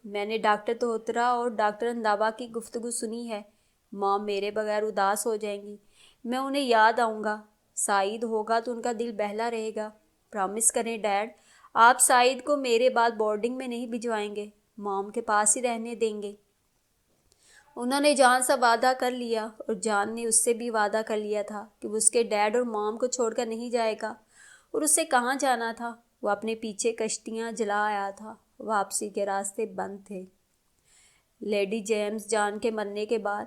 میں نے ڈاکٹر تہوترا اور ڈاکٹر رندھاوا کی گفتگو سنی ہے۔ ماں میرے بغیر اداس ہو جائیں گی، میں انہیں یاد آؤں گا۔ سعید ہوگا تو ان کا دل بہلا رہے گا۔ پرامس کریں ڈیڈ، آپ سعید کو میرے بعد بورڈنگ میں نہیں بھجوائیں گے، مام کے پاس ہی رہنے دیں گے۔ انہوں نے جان سے وعدہ کر لیا اور جان نے اس سے بھی وعدہ کر لیا تھا کہ وہ اس کے ڈیڈ اور مام کو چھوڑ کر نہیں جائے گا۔ اور اسے کہاں جانا تھا؟ وہ اپنے پیچھے کشتیاں جلا آیا تھا، واپسی کے راستے بند تھے۔ لیڈی جیمز جان کے مرنے کے بعد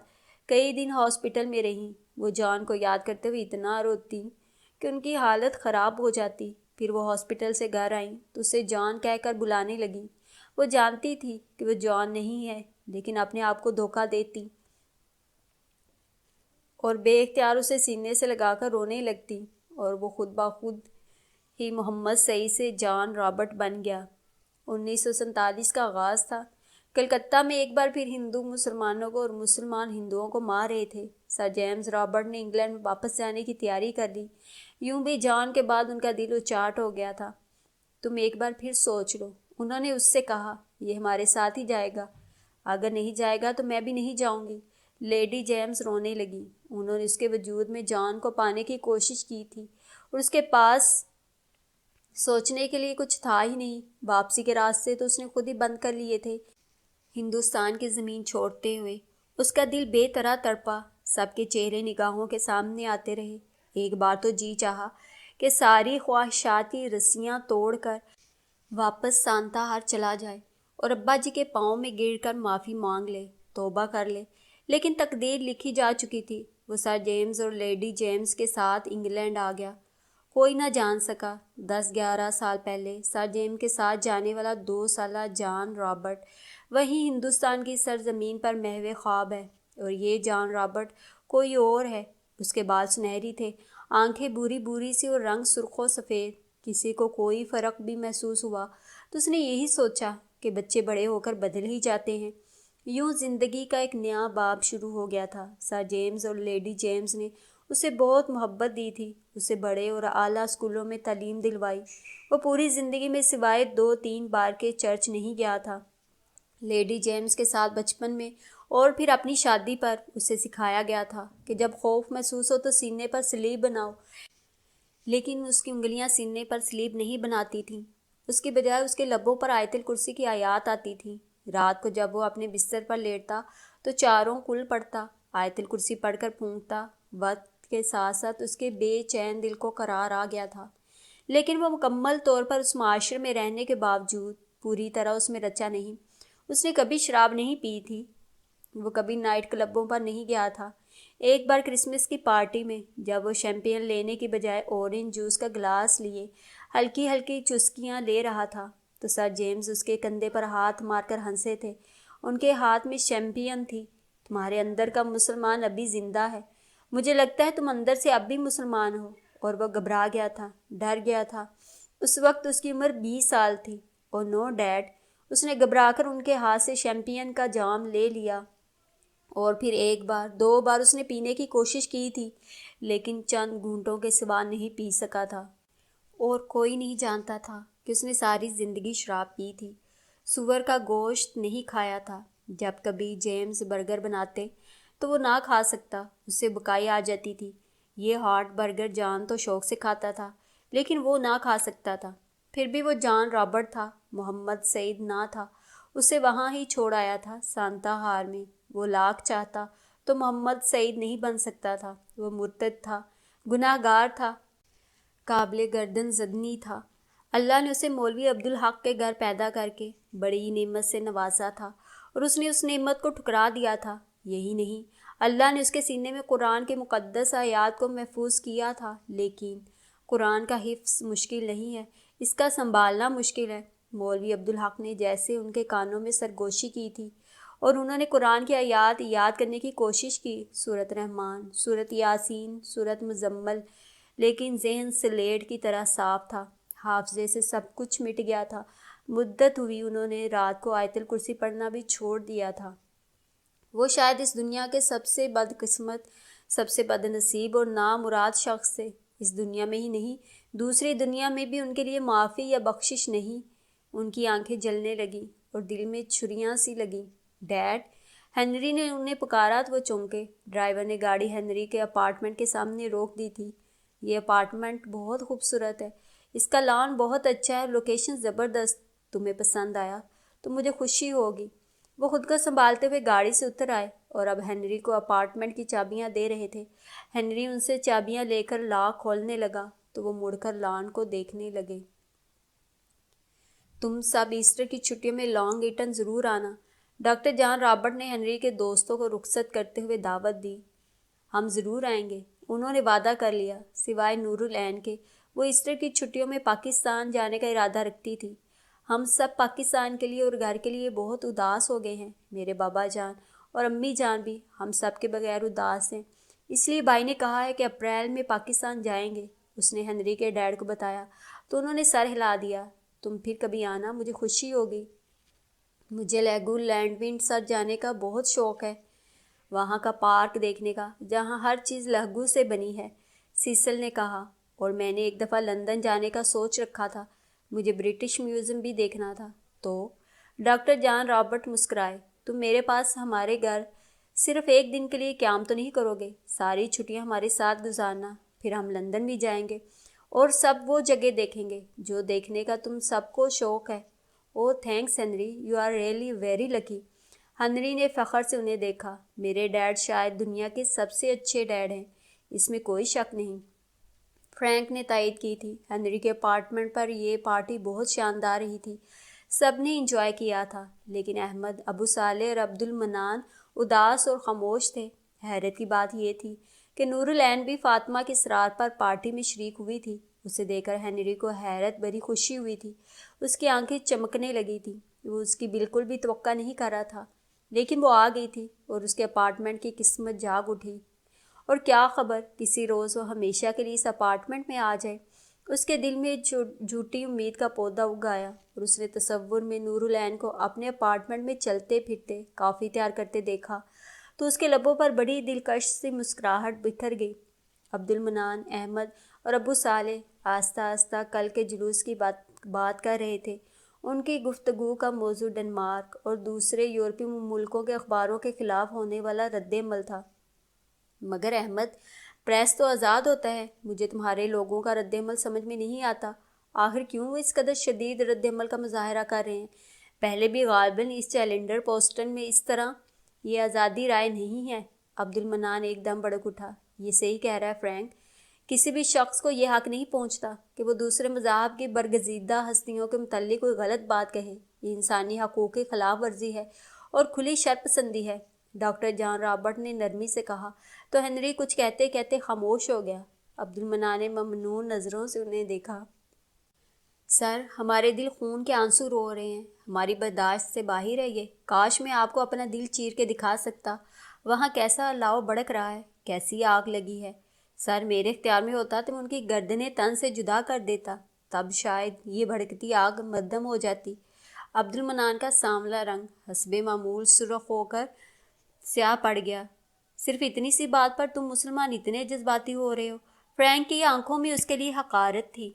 کئی دن ہاسپٹل میں رہیں۔ وہ جان کو یاد کرتے ہوئے اتنا روتی کہ ان کی حالت خراب ہو جاتی۔ پھر وہ ہاسپٹل سے گھر آئیں تو اسے جان کہہ کر بلانے لگیں۔ وہ جانتی تھی کہ وہ جان نہیں ہے، لیکن اپنے آپ کو دھوکہ دیتی اور بے اختیار اسے سینے سے لگا کر رونے لگتی، اور وہ خود بخود ہی محمد سعید سے جان رابرٹ بن گیا۔ 1947 کا آغاز تھا۔ کلکتہ میں ایک بار پھر ہندو مسلمانوں کو اور مسلمان ہندوؤں کو مار رہے تھے۔ سر جیمز رابرٹ نے انگلینڈ میں واپس جانے کی تیاری کر لی۔ یوں بھی جان کے بعد ان کا دل اچاٹ ہو گیا تھا۔ تم ایک بار پھر سوچ لو، انہوں نے اس سے کہا، یہ ہمارے ساتھ ہی جائے گا۔ اگر نہیں جائے گا تو میں بھی نہیں جاؤں گی۔ لیڈی جیمز رونے لگی۔ انہوں نے اس کے وجود میں جان کو پانے کی کوشش کی تھی، اور اس کے پاس سوچنے کے لیے کچھ تھا ہی نہیں۔ واپسی کے راستے تو اس نے خود ہی بند کر لیے تھے۔ ہندوستان کی زمین چھوڑتے ہوئے اس کا دل بے طرح تڑپا۔ سب کے چہرے نگاہوں کے سامنے آتے رہے۔ ایک بار تو جی چاہا کہ ساری خواہشاتی رسیاں توڑ کر واپس سانتا ہار چلا جائے اور ابا جی کے پاؤں میں گر کر معافی مانگ لے، توبہ کر لے، لیکن تقدیر لکھی جا چکی تھی۔ وہ سر جیمز اور لیڈی جیمز کے ساتھ انگلینڈ آ گیا۔ کوئی نہ جان سکا 10-11 سال پہلے سر جیمز کے ساتھ جانے والا 2 سالہ جان رابرٹ وہیں ہندوستان کی سرزمین پر محو خواب ہے، اور یہ جان رابرٹ کوئی اور ہے۔ اس کے بال سنہری تھے، آنکھیں بھوری بھوری سی اور رنگ سرخ و سفید۔ کسی کو کوئی فرق بھی محسوس ہوا تو اس نے یہی سوچا کہ بچے بڑے ہو کر بدل ہی جاتے ہیں۔ یوں زندگی کا ایک نیا باب شروع ہو گیا تھا۔ سر جیمز اور لیڈی جیمز نے اسے بہت محبت دی تھی، اسے بڑے اور اعلیٰ اسکولوں میں تعلیم دلوائی۔ وہ پوری زندگی میں سوائے 2-3 بار کے چرچ نہیں گیا تھا۔ لیڈی جیمز کے ساتھ بچپن میں اور پھر اپنی شادی پر اسے سکھایا گیا تھا کہ جب خوف محسوس ہو تو سینے پر سلیب بناؤ، لیکن اس کی انگلیاں سینے پر سلیب نہیں بناتی تھیں۔ اس کی بجائے اس کے لبوں پر آیت الکرسی کی آیات آتی تھیں۔ رات کو جب وہ اپنے بستر پر لیٹتا تو چاروں کل پڑھتا، آیت الکرسی پڑھ کر پھونکتا۔ وقت کے ساتھ ساتھ اس کے بے چین دل کو قرار آ گیا تھا، لیکن وہ مکمل طور پر اس معاشرے میں رہنے کے باوجود پوری طرح اس میں رچا نہیں۔ اس نے کبھی شراب نہیں پی تھی، وہ کبھی نائٹ کلبوں پر نہیں گیا تھا۔ ایک بار کرسمس کی پارٹی میں جب وہ شیمپین لینے کی بجائے اورنج جوس کا گلاس لیے ہلکی ہلکی چسکیاں لے رہا تھا تو سر جیمز اس کے کندھے پر ہاتھ مار کر ہنسے تھے۔ ان کے ہاتھ میں شیمپین تھی۔ تمہارے اندر کا مسلمان ابھی زندہ ہے، مجھے لگتا ہے تم اندر سے اب بھی مسلمان ہو۔ اور وہ گھبرا گیا تھا، ڈر گیا تھا۔ اس وقت اس کی عمر 20 سال تھی۔ اور نو ڈیڈ، اس نے گھبرا کر ان کے ہاتھ سے شیمپین کا جام لے لیا، اور پھر 1 بار 2 بار اس نے پینے کی کوشش کی تھی، لیکن چند گھونٹوں کے سوا نہیں پی سکا تھا۔ اور کوئی نہیں جانتا تھا کہ اس نے ساری زندگی شراب پی تھی، سور کا گوشت نہیں کھایا تھا۔ جب کبھی جیمز برگر بناتے تو وہ نہ کھا سکتا، اس سے بکائی آ جاتی تھی۔ یہ ہارٹ برگر جان تو شوق سے کھاتا تھا، لیکن وہ نہ کھا سکتا تھا۔ پھر بھی وہ جان رابرٹ تھا، محمد سعید نہ تھا۔ اسے وہاں ہی چھوڑ آیا تھا، سانتا ہار میں۔ وہ لاکھ چاہتا تو محمد سعید نہیں بن سکتا تھا۔ وہ مرتد تھا، گناہ گار تھا، قابل گردن زدنی تھا۔ اللہ نے اسے مولوی عبدالحق کے گھر پیدا کر کے بڑی نعمت سے نوازا تھا، اور اس نے اس نعمت کو ٹھکرا دیا تھا۔ یہی نہیں، اللہ نے اس کے سینے میں قرآن کے مقدس آیات کو محفوظ کیا تھا، لیکن قرآن کا حفظ مشکل نہیں ہے، اس کا سنبھالنا مشکل ہے۔ مولوی عبدالحق نے جیسے ان کے کانوں میں سرگوشی کی تھی اور انہوں نے قرآن کی آیات یاد کرنے کی کوشش کی، سورۃ رحمان، سورۃ یاسین، سورۃ مزمل، لیکن ذہن سلیٹ کی طرح صاف تھا، حافظے سے سب کچھ مٹ گیا تھا۔ مدت ہوئی انہوں نے رات کو آیت الکرسی پڑھنا بھی چھوڑ دیا تھا۔ وہ شاید اس دنیا کے سب سے بدقسمت، سب سے بد نصیب اور نامراد شخص تھے۔ اس دنیا میں ہی نہیں، دوسری دنیا میں بھی ان کے لیے معافی یا بخشش نہیں۔ ان کی آنکھیں جلنے لگیں اور دل میں چھریاں سی لگیں۔ ڈیڈ، ہنری نے انہیں پکارا تو وہ چونکے۔ ڈرائیور نے گاڑی ہنری کے اپارٹمنٹ کے سامنے روک دی تھی۔ یہ اپارٹمنٹ بہت خوبصورت ہے، اس کا لان بہت اچھا ہے، لوکیشن زبردست۔ تمہیں پسند آیا تو مجھے خوشی ہوگی۔ وہ خود کو سنبھالتے ہوئے گاڑی سے اتر آئے اور اب ہنری کو اپارٹمنٹ کی چابیاں دے رہے تھے۔ ہنری ان سے چابیاں لے کر لاک کھولنے لگا تو وہ مڑ کر لان کو دیکھنے لگے۔ تم سب ایسٹر کی چھٹیوں میں لانگ ایٹن ضرور آنا۔ ڈاکٹر جان رابرٹ نے ہنری کے دوستوں کو رخصت کرتے ہوئے دعوت دی۔ ہم ضرور آئیں گے، انہوں نے وعدہ کر لیا۔ سوائے نور العین کے وہ ایسٹر کی چھٹیوں میں پاکستان جانے کا ارادہ رکھتی تھی۔ ہم سب پاکستان کے لیے اور گھر کے لیے بہت اداس ہو گئے ہیں۔ میرے بابا جان اور امی جان بھی ہم سب کے بغیر اداس ہیں۔ اس لیے بھائی نے کہا ہے کہ اپریل میں پاکستان جائیں گے۔ اس نے ہنری کے ڈیڈ کو بتایا تو انہوں نے سر ہلا دیا۔ تم پھر کبھی آنا، مجھے خوشی ہوگی۔ مجھے لیگو لینڈ سر جانے کا بہت شوق ہے، وہاں کا پارک دیکھنے کا جہاں ہر چیز لہگو سے بنی ہے، سیسل نے کہا۔ اور میں نے ایک دفعہ لندن جانے کا سوچ رکھا تھا، مجھے برٹش میوزیم بھی دیکھنا تھا۔ تو ڈاکٹر جان رابرٹ مسکرائے۔ تم میرے پاس ہمارے گھر صرف ایک دن کے لیے قیام تو نہیں کرو گے؟ ساری چھٹیاں ہمارے ساتھ گزارنا، پھر ہم لندن بھی جائیں گے اور سب وہ جگہ دیکھیں گے جو دیکھنے کا تم سب کو شوق ہے۔ Oh thanks Henry, you are really very lucky. Henry نے فخر سے انہیں دیکھا۔ میرے ڈیڈ شاید دنیا کے سب سے اچھے ڈیڈ ہیں، اس میں کوئی شک نہیں۔ فرینک نے تائید کی تھی۔ ہنری کے اپارٹمنٹ پر یہ پارٹی بہت شاندار رہی تھی، سب نے انجوائے کیا تھا، لیکن احمد، ابو صالح اور عبد المنان اداس اور خاموش تھے۔ حیرت کی بات یہ تھی کہ نور العین بھی فاطمہ کے اصرار پر پارٹی میں شریک ہوئی تھی۔ اسے دیکھ کر ہنری کو حیرت بھری خوشی ہوئی تھی، اس کی آنکھیں چمکنے لگی تھیں۔ وہ اس کی بالکل بھی توقع نہیں کر رہا تھا، لیکن وہ آ گئی تھی اور اس کے اپارٹمنٹ کی قسمت جاگ اٹھی۔ اور کیا خبر، کسی روز وہ ہمیشہ کے لیے اس اپارٹمنٹ میں آ جائے۔ اس کے دل میں جھوٹی امید کا پودا اگ آیا اور اس نے تصور میں نور العین کو اپنے اپارٹمنٹ میں چلتے پھرتے کافی تیار کرتے دیکھا تو اس کے لبوں پر بڑی دلکش سی مسکراہٹ بکھر گئی۔ عبد المنان، احمد اور ابو صالح آہستہ آہستہ کل کے جلوس کی بات کر رہے تھے۔ ان کی گفتگو کا موضوع ڈنمارک اور دوسرے یورپی ملکوں کے اخباروں کے خلاف ہونے والا رد عمل تھا۔ مگر احمد، پریس تو آزاد ہوتا ہے، مجھے تمہارے لوگوں کا رد عمل سمجھ میں نہیں آتا۔ آخر کیوں وہ اس قدر شدید رد عمل کا مظاہرہ کر رہے ہیں؟ پہلے بھی غالباً اس کیلنڈر پوسٹن میں اس طرح یہ آزادی رائے نہیں ہے۔ عبد المنان ایک دم بھڑک اٹھا۔ یہ صحیح کہہ رہا ہے فرینک، کسی بھی شخص کو یہ حق نہیں پہنچتا کہ وہ دوسرے مذاہب کی برگزیدہ ہستیوں کے متعلق کوئی غلط بات کہے۔ یہ انسانی حقوق کی خلاف ورزی ہے اور کھلی شر پسندی ہے، ڈاکٹر جان رابرٹ نے نرمی سے کہا۔ تو ہنری کچھ کہتے کہتے خاموش ہو گیا۔ عبد المنان نے ممنون نظروں سے انہیں دیکھا۔ سر، ہمارے دل خون کے آنسو رو رہے ہیں، ہماری برداشت سے باہر ہے یہ۔ کاش میں آپ کو اپنا دل چیر کے دکھا سکتا، وہاں کیسا لاؤ بھڑک رہا ہے، کیسی آگ لگی ہے۔ سر، میرے اختیار میں ہوتا تو میں ان کی گردنیں تن سے جدا کر دیتا، تب شاید یہ بھڑکتی آگ مدھم ہو جاتی۔ عبد المنان کا سانولا رنگ حسب معمول سرخ ہو کر سیاہ پڑ گیا۔ صرف اتنی سی بات پر تم مسلمان اتنے جذباتی ہو رہے ہو؟ فرینک کی آنکھوں میں اس کے لیے حقارت تھی۔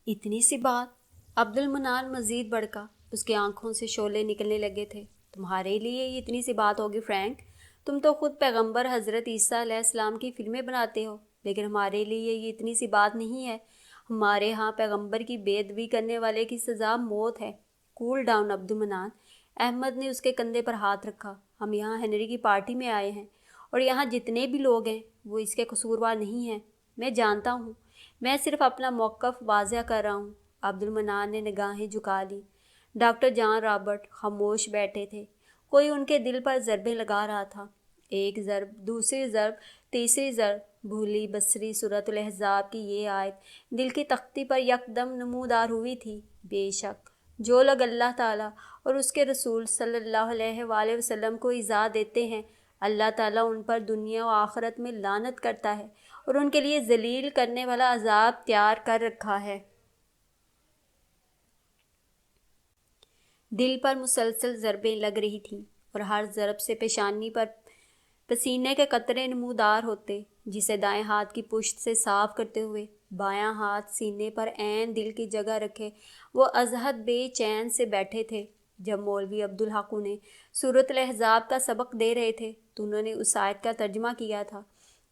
اتنی سی بات؟ عبد المنان مزید بڑکا، اس کی آنکھوں سے شعلے نکلنے لگے تھے۔ تمہارے لیے یہ اتنی سی بات ہوگی فرینک؟ تم تو خود پیغمبر حضرت عیسیٰ علیہ السلام کی فلمیں بناتے ہو، لیکن ہمارے لیے یہ اتنی سی بات نہیں ہے۔ ہمارے ہاں پیغمبر کی بے ادبی کرنے والے کی سزا موت ہے۔ کول ڈاؤن عبد المنان۔ احمد نے اس کے کندھے پر ہاتھ رکھا۔ ہم یہاں ہنری کی پارٹی میں آئے ہیں اور یہاں جتنے بھی لوگ ہیں وہ اس کے قصوروار نہیں ہیں۔ میں جانتا ہوں، میں صرف اپنا موقف واضح کر رہا ہوں۔ عبد المنان نے نگاہیں جھکا لی۔ ڈاکٹر جان رابرٹ خاموش بیٹھے تھے، کوئی ان کے دل پر ضربیں لگا رہا تھا۔ ایک ضرب، دوسری ضرب، تیسری ضرب۔ بھولی بصری سورۃ الاحزاب کی یہ آیت دل کی تختی پر یکدم نمودار ہوئی تھی۔ بے شک جو لوگ اللہ تعالیٰ اور اس کے رسول صلی اللہ علیہ وآلہ وسلم کو ایذا دیتے ہیں، اللہ تعالیٰ ان پر دنیا و آخرت میں لعنت کرتا ہے اور ان کے لیے ذلیل کرنے والا عذاب تیار کر رکھا ہے۔ دل پر مسلسل ضربیں لگ رہی تھیں اور ہر ضرب سے پیشانی پر پسینے کے قطرے نمودار ہوتے، جسے دائیں ہاتھ کی پشت سے صاف کرتے ہوئے بایاں ہاتھ سینے پر عین دل کی جگہ رکھے وہ ازحد بے چین سے بیٹھے تھے۔ جب مولوی عبدالحق انہیں سورۃ الاحزاب کا سبق دے رہے تھے تو انہوں نے اس آیت کا ترجمہ کیا تھا۔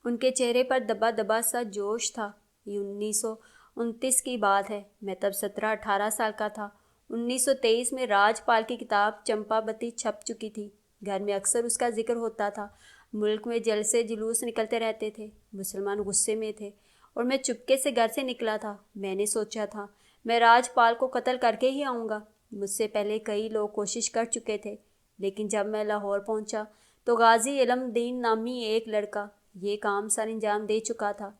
ان کے چہرے پر دبا دبا سا جوش تھا۔ یہ 1929 کی بات ہے، میں تب 17-18 سال کا تھا۔ 1923 میں راج پال کی کتاب چمپا بتی چھپ چکی تھی، گھر میں اکثر اس کا ذکر ہوتا تھا۔ ملک میں جلسے جلوس نکلتے رہتے تھے، مسلمان غصے میں تھے اور میں چپکے سے گھر سے نکلا تھا۔ میں نے سوچا تھا میں راج پال کو قتل کر کے ہی آؤں گا۔ مجھ سے پہلے کئی لوگ کوشش کر چکے تھے، لیکن جب میں لاہور پہنچا تو غازی علم دین نامی ایک لڑکا یہ کام سر انجام دے چکا تھا۔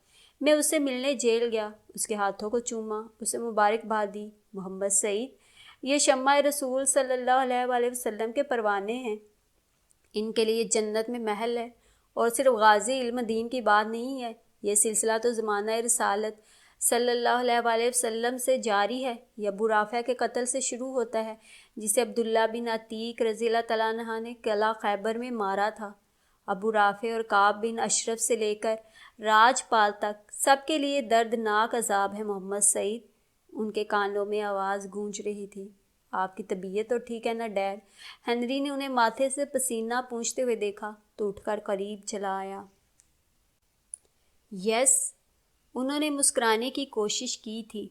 میں اس سے ملنے جیل گیا، اس کے ہاتھوں کو چوما، اسے مبارکباد دی۔ محمد سعید یہ شمع رسول صلی اللہ علیہ وآلہ وسلم کے پروانے ہیں، ان کے لیے جنت میں محل ہے۔ اور صرف غازی علم دین کی بات نہیں ہے، یہ سلسلہ تو زمانہ رسالت صلی اللہ علیہ وآلہ وسلم سے جاری ہے۔ یہ ابو رافع کے قتل سے شروع ہوتا ہے، جسے عبداللہ بن عتیق رضی اللہ تعالیٰ عنہ نے قلعہ خیبر میں مارا تھا۔ ابو رافع اور کعب بن اشرف سے لے کر راج پال تک سب کے لیے دردناک عذاب ہے۔ محمد سعید، ان کے کانوں میں آواز گونج رہی تھی، آپ کی طبیعت تو ٹھیک ہے نا ڈیڈ؟ ہنری نے انہیں ماتھے سے پسینہ پونچھتے ہوئے دیکھا تو اٹھ کر قریب چلا آیا۔ یس، انہوں نے مسکرانے کی کوشش کی تھی،